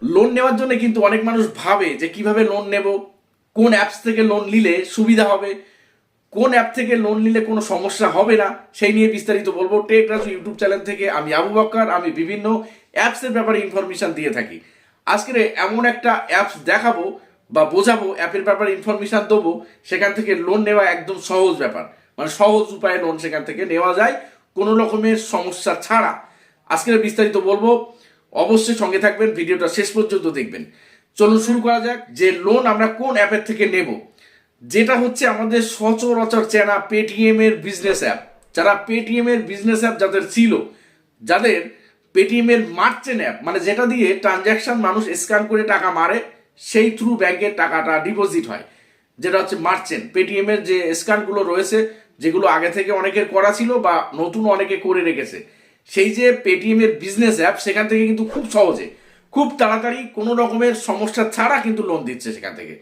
Loan নেওয়ার জন্য কিন্তু অনেক মানুষ ভাবে যে কিভাবে লোন নেব, কোন অ্যাপস থেকে লোন নিলে সুবিধা হবে, কোন অ্যাপ থেকে লোন নিলে কোনো সমস্যা হবে না, সেই নিয়ে বিস্তারিত বলবো। টেক রাজু ইউটিউব চ্যানেল থেকে আমি আবু বক্কর। আমি বিভিন্ন অ্যাপসের ব্যাপারে ইনফরমেশন দিয়ে থাকি। আজকে এমন একটা অ্যাপস দেখাবো বা বোঝাবো, অ্যাপের ব্যাপারে ইনফরমেশন দেবো, সেখান থেকে লোন নেওয়া একদম সহজ ব্যাপার, মানে সহজ উপায়ে লোন সেখান থেকে নেওয়া যায় কোনো রকমের সমস্যা ছাড়া। আজকের বিস্তারিত বলবো, অবশ্যই সঙ্গে থাকবেন, ভিডিওটা শেষ পর্যন্ত দেখবেন। চলুন শুরু করা যাক যে লোন আমরা কোন অ্যাপের থেকে নেব। যেটা হচ্ছে আমাদের সচরাচর চেনা পেটিএম এর বিজনেস অ্যাপ। যারা পেটিএম এর বিজনেস অ্যাপ যাদের ছিল, যাদের পেটিএম এর মার্চেন্ট অ্যাপ, মানে যেটা দিয়ে ট্রানজ্যাকশন মানুষ স্ক্যান করে টাকা মারে, সেই থ্রু ব্যাংকের টাকাটা ডিপোজিট হয়, যেটা হচ্ছে মার্চেন্ট। পেটিএম এর যে স্ক্যানগুলো রয়েছে, যেগুলো আগে থেকে অনেকের করা ছিল বা নতুন অনেকে করে রেখেছে, সেই যে পেটিএম এর বিজনেস অ্যাপ, সেখান থেকে কিন্তু খুব সহজে, খুব তাড়াতাড়ি, কোনো রকমের সমস্যা ছাড়া কিন্তু লোন দিচ্ছে সেখান থেকে।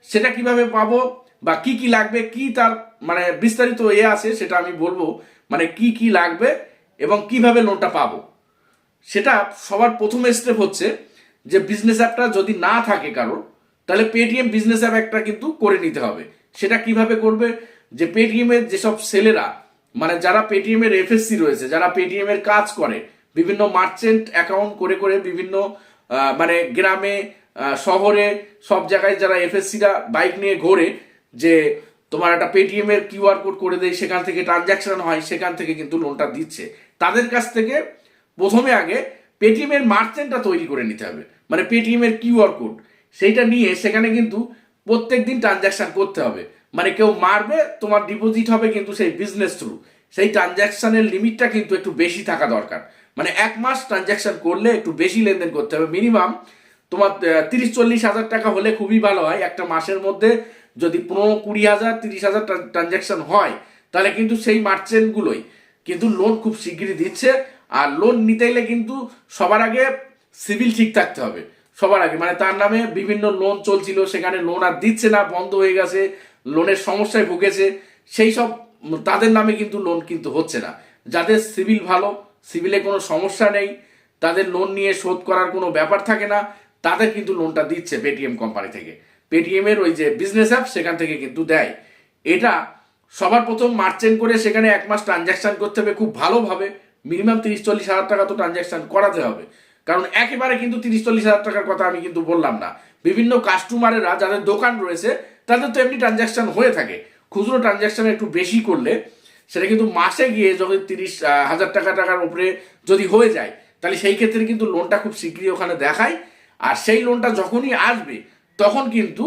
সেটা কিভাবে পাবো বা কি কি লাগবে, কি তার মানে বিস্তারিত আছে, সেটা আমি বলবো। মানে কি কি লাগবে এবং কিভাবে লোনটা পাবো, সেটা সবার প্রথম স্টেপ হচ্ছে যে বিজনেস অ্যাপটা যদি না থাকে কারোর, তাহলে পেটিএম বিজনেস অ্যাপ একটা কিন্তু করে নিতে হবে। সেটা কিভাবে করবে, যে পেটিএম এর যেসব সেলেরা, মানে যারা পেটিএম এর এফএসসি রয়েছে, যারা পেটিএম এর কাজ করে, বিভিন্ন মার্চেন্ট অ্যাকাউন্ট করে করে বিভিন্ন মানে গ্রামে, শহরে, সব জায়গায় যারা এফএসসিরা বাইক নিয়ে ঘোরে, যে তোমার একটা পেটিএম এর কিউআর কোড করে দেয়, সেখান থেকে ট্রানজাকশন হয়, সেখান থেকে কিন্তু লোনটা দিচ্ছে। তাদের কাছ থেকে প্রথমে আগে পেটিএম এর মার্চেন্টটা তৈরি করে নিতে হবে, মানে পেটিএম এর কিউআর কোড, সেইটা নিয়ে সেখানে কিন্তু প্রত্যেক দিন ট্রানজাকশন করতে হবে। মানে কেউ মারবে, তোমার ডিপোজিট হবে কিন্তু সেই বিজনেস থ্রু, সেই ট্রানজাকশনের লিমিটটা কিন্তু একটু বেশি থাকা দরকার। মানে 1 মাস ট্রানজাকশন করলে একটু বেশি লেনদেন করতে হবে, মিনিমাম তোমার 30-40 হাজার টাকা হলে খুবই ভালো হয়। একটা মাসের মধ্যে যদি 15-20 হাজার 30 হাজার ট্রানজাকশন হয়, তাহলে কিন্তু সেই মার্চেন্টগুলোই কিন্তু লোন খুব শিগগিরই দিচ্ছে। আর লোন নিতে গেলে কিন্তু সবার আগে সিভিল ঠিক থাকতে হবে। সবার আগে মানে তার নামে বিভিন্ন লোন চলছিল, সেখানে লোন আর দিচ্ছে না, বন্ধ হয়ে গেছে, লোনের সমস্যায় ভুগেছে, সেই সব তাদের নামে কিন্তু লোন কিন্তু হচ্ছে না। যাদের সিভিল ভালো, সিভিলে কোনো সমস্যা নেই, তাদের লোন নিয়ে শোধ করার কোনো ব্যাপার থাকে না, তাদের কিন্তু লোনটা দিচ্ছে পেটিএম কোম্পানি থেকে। পেটিএম এর ওই যে বিজনেস অ্যাপ, সেখান থেকে কিন্তু দেয়। এটা সবার প্রথম মার্চেন্ট করে সেখানে 1 মাস ট্রানজাকশন করতে হবে খুব ভালোভাবে। মিনিমাম 30-40 হাজার টাকা তো ট্রানজাকশন করাতে হবে, কারণ একেবারে কিন্তু 30-40 হাজার টাকার কথা আমি কিন্তু বললাম না। বিভিন্ন কাস্টমারেরা যাদের দোকান রয়েছে, তাদের তো এমনি ট্রানজাকশন হয়ে থাকে। খুচরো ট্রানজাকশন একটু বেশি করলে সেটা কিন্তু মাসে গিয়ে যখন 30 হাজার টাকার উপরে যদি হয়ে যায়, তাহলে সেই ক্ষেত্রে কিন্তু লোনটা খুব শীঘ্রই ওখানে দেখায়। আর সেই লোনটা যখনই আসবে, তখন কিন্তু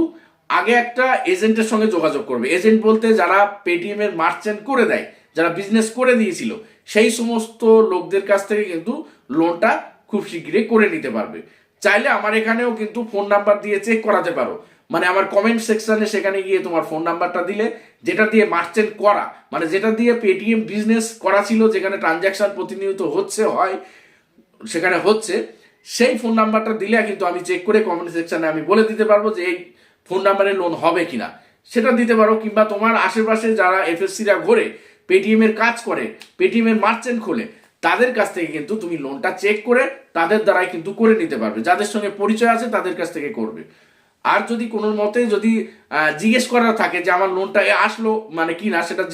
আগে একটা এজেন্টের সঙ্গে যোগাযোগ করবে। এজেন্ট বলতে যারা পেটিএম এর মার্চেন্ট করে দেয়, যারা বিজনেস করে দিয়েছিল, সেই সমস্ত লোকদের কাছ থেকে কিন্তু লোনটা খুব শীঘ্রই করে নিতে পারবে। চাইলে আমার এখানেও কিন্তু ফোন নাম্বার দিয়ে চেক করাতে পারো, মানে আমার কমেন্ট সেকশনে, সেখানে গিয়ে তোমার ফোন নাম্বারটা দিলে, যেটা দিয়ে মার্চেন্ট করা, মানে যেটা দিয়ে পেটিএম বিজনেস করা ছিল, যেখানে ট্রানজাকশন প্রতিনিয়ত হয়, সেখানে হচ্ছে, সেই ফোন নাম্বারটা দিলে কিন্তু আমি চেক করে কমেন্ট সেকশনে আমি বলে দিতে পারবো যে এই ফোন নাম্বারে লোন হবে কিনা, সেটা দিতে পারো। কিংবা তোমার আশেপাশে যারা এফএসসিরা ঘোরে, পেটিএম এর কাজ করে, পেটিএম এর মার্চেন্ট খোলে, তাদের কাছ থেকে কিন্তু তুমি লোনটা চেক করে তাদের দ্বারাই কিন্তু করে নিতে পারবে। যাদের সঙ্গে পরিচয় আছে তাদের কাছ থেকে করবে। আর যদি কোনো মতে যদি জিজ্ঞেস করার থাকে যে আমার লোনটা আসলো মানে কি না, সেটা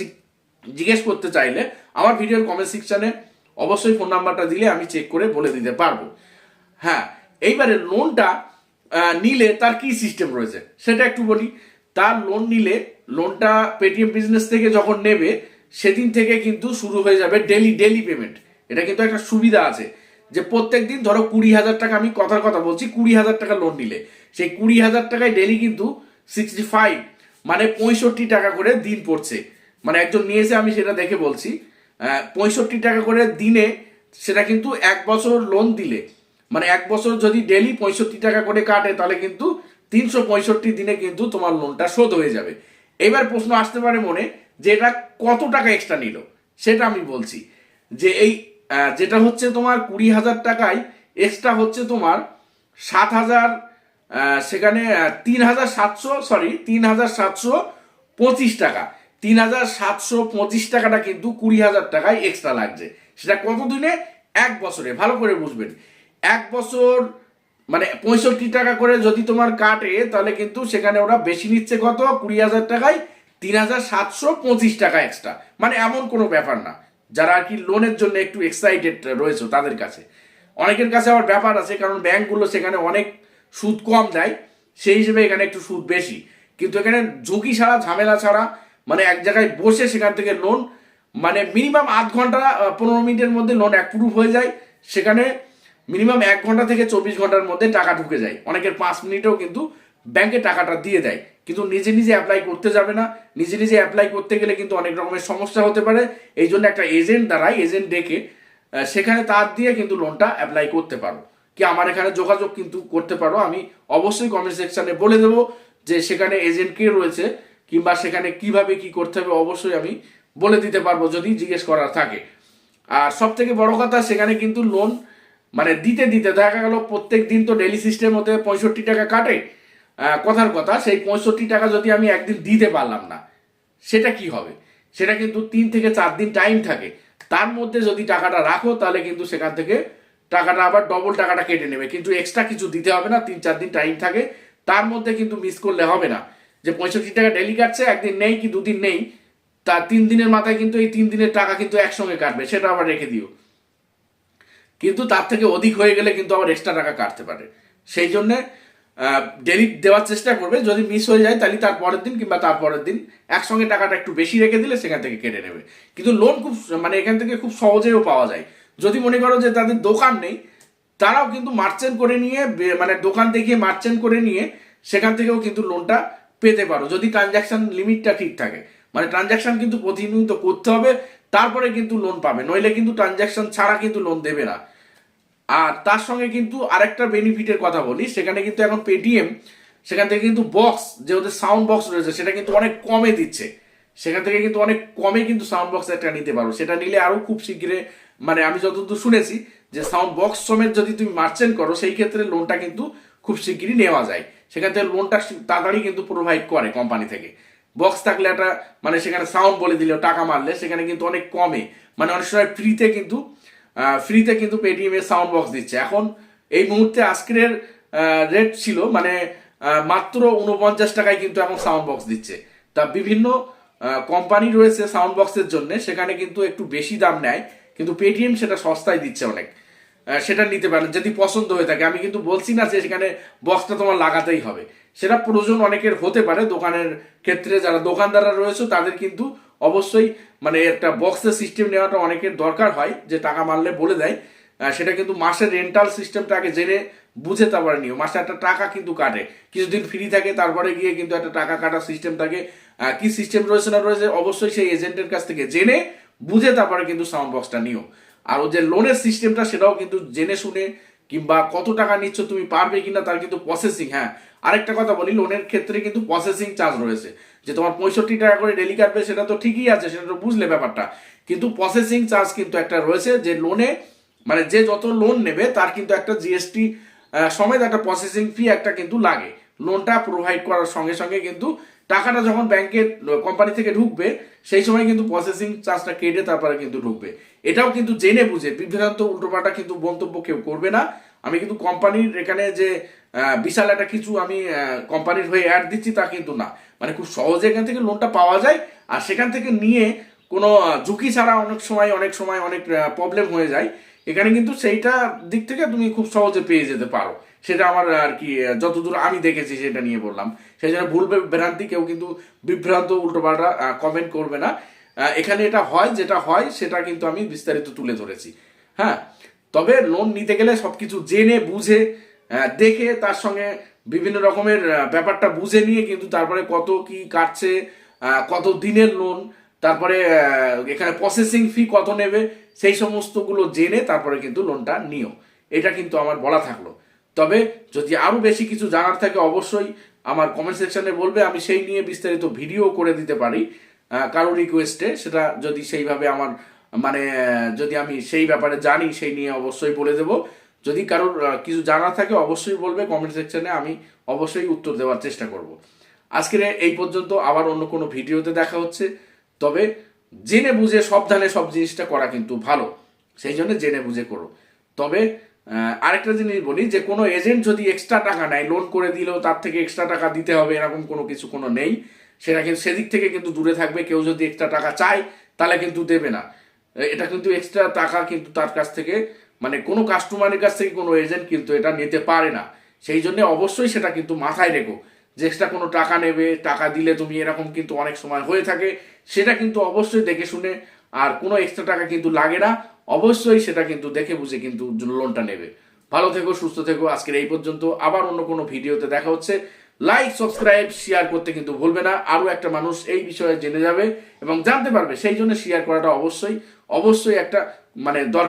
জিজ্ঞেস করতে চাইলে আমার ভিডিওর কমেন্ট সেকশনে অবশ্যই ফোন নাম্বারটা দিলে আমি চেক করে বলে দিতে পারবো। হ্যাঁ, এইবারে লোনটা নিলে তার কি সিস্টেম রয়েছে সেটা একটু বলি। তার লোন নিলে, লোনটা পেটিএম বিজনেস থেকে যখন নেবে, সেদিন থেকে কিন্তু শুরু হয়ে যাবে ডেলি পেমেন্ট। এটা কিন্তু একটা সুবিধা আছে যে প্রত্যেক দিন ধরো 20 হাজার টাকা, আমি কথার কথা বলছি, 20 হাজার টাকা লোন নিলে সেই 20 হাজার টাকায় ডেলি কিন্তু 65 মানে 65 টাকা করে দিন পড়ছে। মানে একজন নিয়েছে, আমি সেটা দেখে বলছি, 65 টাকা করে দিনে। সেটা কিন্তু 1 বছর লোন দিলে, মানে 1 বছর যদি ডেলি 65 টাকা করে কাটে, তাহলে কিন্তু 365 দিনে কিন্তু তোমার লোনটা শোধ হয়ে যাবে। এবার প্রশ্ন আসতে পারে মনে, যে এটা কত টাকা এক্সট্রা নিল, সেটা আমি বলছি। যে এই যেটা হচ্ছে তোমার 20 হাজার টাকায় এক্সট্রা হচ্ছে তোমার 7 হাজার, সেখানে 3,725 টাকা। 3,725 টাকাটা কিন্তু 20 হাজার টাকায় এক্সট্রা লাগছে। সেটা কত দিনে? 1 বছরে। ভালো করে বুঝবেন, 1 বছর মানে 65 টাকা করে যদি তোমার কাটে, তাহলে কিন্তু সেখানে ওরা বেশি নিচ্ছে কত, 20,000 টাকায় 3,725 টাকা এক্সট্রা। মানে এমন কোনো ব্যাপার না। যারা আর কি লোনের জন্য একটু এক্সাইটেড রয়েছে তাদের কাছে, অনেকের কাছে আবার ব্যাপার আছে, কারণ ব্যাংকগুলো সেখানে অনেক সুদ কম দেয়, সেই হিসেবে এখানে একটু সুদ বেশি। কিন্তু এখানে ঝুঁকি ছাড়া, ঝামেলা ছাড়া, মানে এক জায়গায় বসে সেখান থেকে লোন, মানে মিনিমাম আধ ঘন্টা 15 মিনিটের মধ্যে লোন অ্যাপ্রুভ হয়ে যায়। সেখানে মিনিমাম 1 ঘন্টা থেকে 24 ঘন্টার মধ্যে টাকা ঢুকে যায়। অনেকের 5 মিনিটেও কিন্তু ব্যাংকে টাকাটা দিয়ে দেয়। কিন্তু নিজে নিজে অ্যাপ্লাই করতে যাবে না। নিজে নিজে অ্যাপ্লাই করতে গেলে কিন্তু অনেক রকমের সমস্যা হতে পারে। এই জন্য একটা এজেন্ট দ্বারাই, এজেন্ট ডেকে সেখানে তার দিয়ে কিন্তু লোনটা অ্যাপ্লাই করতে পারো। কি আমার এখানে যোগাযোগ কিন্তু করতে পারো। আমি অবশ্যই কমেন্ট সেকশনে বলে দেবো যে সেখানে এজেন্ট কে রয়েছে, কিংবা সেখানে কিভাবে কি করতে হবে অবশ্যই আমি বলে দিতে পারবো যদি জিজ্ঞেস করার থাকে। আর সব থেকে বড় কথা, সেখানে কিন্তু লোন মানে দিতে দিতে দেখা গেল প্রত্যেক দিন তো ডেলি সিস্টেম মধ্যে 65 টাকা কাটে। কথার কথা, সেই 65 টাকা যদি আমি একদিন দিতে পারলাম না, সেটা কি হবে? সেটা কিন্তু 3 থেকে 4 দিন টাইম থাকে। তার মধ্যে যদি টাকাটা রাখো, তাহলে কিন্তু সেখান থেকে টাকাটা আবার ডবল টাকাটা কেটে নেবে, কিন্তু এক্সট্রা কিছু দিতে হবে না। 3-4 দিন টাইম থাকে, তার মধ্যে কিন্তু মিস করলে হবে না যে 65 টাকা ডেলি কাটছে, একদিন নেই কি দুদিন নেই, তার 3 দিনের মাথায় কিন্তু এই 3 দিনের টাকা কিন্তু একসঙ্গে কাটবে, সেটা আবার রেখে দিও। কিন্তু তার থেকে অধিক হয়ে গেলে কিন্তু আবার এক্সট্রা টাকা কাটতে পারে। সেই জন্যে ডেলি দেওয়ার চেষ্টা করবে। যদি মিস হয়ে যায় তাহলে তার পরের দিন কিংবা তার পরের দিন একসঙ্গে টাকাটা একটু বেশি রেখে দিলে সেখান থেকে কেটে নেবে। কিন্তু লোন খুব মানে এখান থেকে খুব সহজেও পাওয়া যায়। যদি মনে করো যে তাদের দোকান নেই, তারাও কিন্তু মার্চেন্ট করে নিয়ে, মানে দোকান দেখিয়ে মার্চেন্ট করে নিয়ে সেখান থেকেও কিন্তু লোনটা পেতে পারো, যদি ট্রানজাকশন লিমিটটা ঠিক থাকে। মানে ট্রানজাকশন কিন্তু প্রতিনিয়ত করতে হবে, তারপরে কিন্তু লোন পাবে, নইলে কিন্তু ট্রানজাকশন ছাড়া কিন্তু লোন দেবে না। আর তার সঙ্গে কিন্তু আরেকটা বেনিফিটের কথা বলি, সেখানে কিন্তু এখন পেটিএম সেখান থেকে কিন্তু বক্স, যে ওদের সাউন্ড বক্স রয়েছে, সেটা কিন্তু অনেক কমে দিচ্ছে। সেখান থেকে কিন্তু অনেক কমে কিন্তু সাউন্ড বক্স একটা নিতে পারো। সেটা নিলে আরো খুব শীঘ্রই, মানে আমি যতদূর শুনেছি যে সাউন্ড বক্স সমেত যদি তুমি মার্চেন্ট করো, সেই ক্ষেত্রে লোনটা কিন্তু খুব শীঘ্রই নেওয়া যায়। সেখান থেকে লোনটা তাড়াতাড়ি কিন্তু প্রোভাইড করে কোম্পানি থেকে। বক্স থাকলে একটা, মানে সেখানে সাউন্ড বলে দিলেও টাকা মারলে সেখানে কিন্তু অনেক কমে, মানে অনেক সময় ফ্রিতে কিন্তু পেটিএম এর সাউন্ড বক্স দিচ্ছে। এখন এই মুহূর্তে আজকের রেট ছিল মানে মাত্র 49 টাকায় কিন্তু এখন সাউন্ড বক্স দিচ্ছে। তা বিভিন্ন কোম্পানি রয়েছে সাউন্ড বক্সের জন্য, সেখানে কিন্তু একটু বেশি দাম নেয়, কিন্তু পেটিএম সেটা সস্তায় দিচ্ছে অনেক। সেটা নিতে পারেন যদি পছন্দ হয়ে থাকে। আমি কিন্তু বলছি না যে সেখানে বক্সটা তোমার লাগাতেই হবে, সেটা প্রয়োজন অনেকের হতে পারে। দোকানের ক্ষেত্রে যারা দোকানদাররা রয়েছে তাদের কিন্তু অবশ্যই মানে একটা বক্সের সিস্টেম নেওয়াটা অনেকের দরকার হয়, যে টাকা মারলে বলে দেয়। সেটা কিন্তু মাসের রেন্টাল সিস্টেমটা আগে জেনে বুঝে তারপরে নিও। মাসে একটা টাকা কিন্তু কাটে, কিছুদিন ফ্রি থাকে, তারপরে গিয়ে কিন্তু একটা টাকা কাটার সিস্টেম থাকে। কি সিস্টেম রয়েছে না রয়েছে অবশ্যই সেই এজেন্টের কাছ থেকে জেনে বুঝে তারপরে কিন্তু সাউন্ড বক্সটা নিও। আর ও যে লোনের সিস্টেমটা, সেটাও কিন্তু জেনে শুনে, কিংবা কত টাকা নিচ্ছ তুমি পারবে কিনা তার কিন্তু প্রসেসিং। হ্যাঁ, আরেকটা কথা বলি, লোনের ক্ষেত্রে কিন্তু প্রসেসিং চার্জ রয়েছে। যে তোমার 65 টাকা করে ডেলি কাটবে সেটা তো ঠিকই আছে, সেটা তো বুঝলে ব্যাপারটা, কিন্তু প্রসেসিং চার্জ কিন্তু একটা রয়েছে। যে লোনে মানে যে যত লোন নেবে তার কিন্তু একটা জিএসটি সমেত একটা প্রসেসিং ফি একটা কিন্তু লাগে। লোনটা প্রোভাইড করার সঙ্গে সঙ্গে কিন্তু টাকাটা যখন ব্যাংকের কোম্পানি থেকে ঢুকবে, সেই সময় কিন্তু প্রসেসিং চার্জটা কেটে তারপরে কিন্তু ঢুকবে। এটাও কিন্তু জেনে বুঝে, বিভ্রান্ত উল্টোপাল্টা কিন্তু মন্তব্য কেউ করবে না। আমি কিন্তু কোম্পানির এখানে যে বিশাল একটা কিছু আমি কোম্পানির হয়ে অ্যাড দিচ্ছি তা কিন্তু না। মানে খুব সহজে এখান থেকে লোনটা পাওয়া যায়, আর সেখান থেকে নিয়ে কোনো ঝুঁকি ছাড়া অনেক সময় অনেক প্রবলেম হয়ে যায়। এখানে কিন্তু সেইটা দিক থেকে তুমি খুব সহজে পেয়ে যেতে পারো। সেটা আমার আর কি যতদূর আমি দেখেছি সেটা নিয়ে বললাম। সেই জন্য ভুল ভ্রান্তি কেউ কিন্তু বিভ্রান্ত উল্টোপাল্টা কমেন্ট করবে না। এখানে এটা হয়, যেটা হয় সেটা কিন্তু আমি বিস্তারিত তুলে ধরেছি। হ্যাঁ, তবে লোন নিতে গেলে সবকিছু জেনে বুঝে দেখে, তার সঙ্গে বিভিন্ন রকমের ব্যাপারটা বুঝে নিয়ে কিন্তু তারপরে কত কি কাটছে, কত দিনের লোন, তারপরে এখানে প্রসেসিং ফি কত নেবে, সেই সমস্তগুলো জেনে তারপরে কিন্তু লোনটা নিও। এটা কিন্তু আমার বলা থাকলো। তবে যদি আরো বেশি কিছু জানার থাকে অবশ্যই আমার কমেন্ট সেকশনে বলবে, আমি সেই নিয়ে বিস্তারিত ভিডিও করে দিতে পারি কারো রিকোয়েস্টে। সেটা যদি সেইভাবে আমার মানে যদি আমি সেই ব্যাপারে জানি, সেই নিয়ে অবশ্যই বলে দেব। যদি কারোর কিছু জানার থাকে অবশ্যই বলবে কমেন্ট সেকশনে, আমি অবশ্যই উত্তর দেওয়ার চেষ্টা করব। আজকের এই পর্যন্ত, আবার অন্য কোনো ভিডিওতে দেখা হচ্ছে। তবে জেনে বুঝে সাবধানে সব জিনিসটা করা কিন্তু ভালো, সেই জন্য জেনে বুঝে করো। তবে আরেকটা জিনিস বলি যে কোনো এজেন্ট যদি এক্সট্রা টাকা নেয়, লোন করে দিলেও তার থেকে এক্সট্রা টাকা দিতে হবে এরকম কোনো কিছু কোনো নেই। সেটা কিন্তু সেদিক থেকে কিন্তু দূরে থাকবে। কেউ যদি এক্সট্রা টাকা চায় তাহলে কিন্তু দেবে না। এটা কিন্তু এক্সট্রা টাকা কিন্তু তার কাছ থেকে মানে কোনো কাস্টমারের কাছ থেকে কোনো এজেন্ট কিন্তু এটা নিতে পারে না। সেই জন্য অবশ্যই সেটা কিন্তু মাথায় রেখো যে এক্সট্রা কোনো টাকা নেবে, টাকা দিলে তুমি এরকম কিন্তু অনেক সময় হয়ে থাকে। সেটা কিন্তু অবশ্যই দেখে শুনে, আর কোনো এক্সট্রা টাকা কিন্তু লাগে না, অবশ্যই সেটা কিন্তু দেখে বুঝে কিন্তু লোনটা নেবে। ভালো থেকো, সুস্থ থেকো। আজকের এই পর্যন্ত, আবার অন্য কোনো ভিডিওতে দেখা হচ্ছে। লাইক, সাবস্ক্রাইব, শেয়ার করতে কিন্তু ভুলবে না। আরো একটা মানুষ এই বিষয়ে জেনে যাবে এবং জানতে পারবে, সেই জন্য শেয়ার করাটা অবশ্যই অবশ্যই একটা মানে দরকার।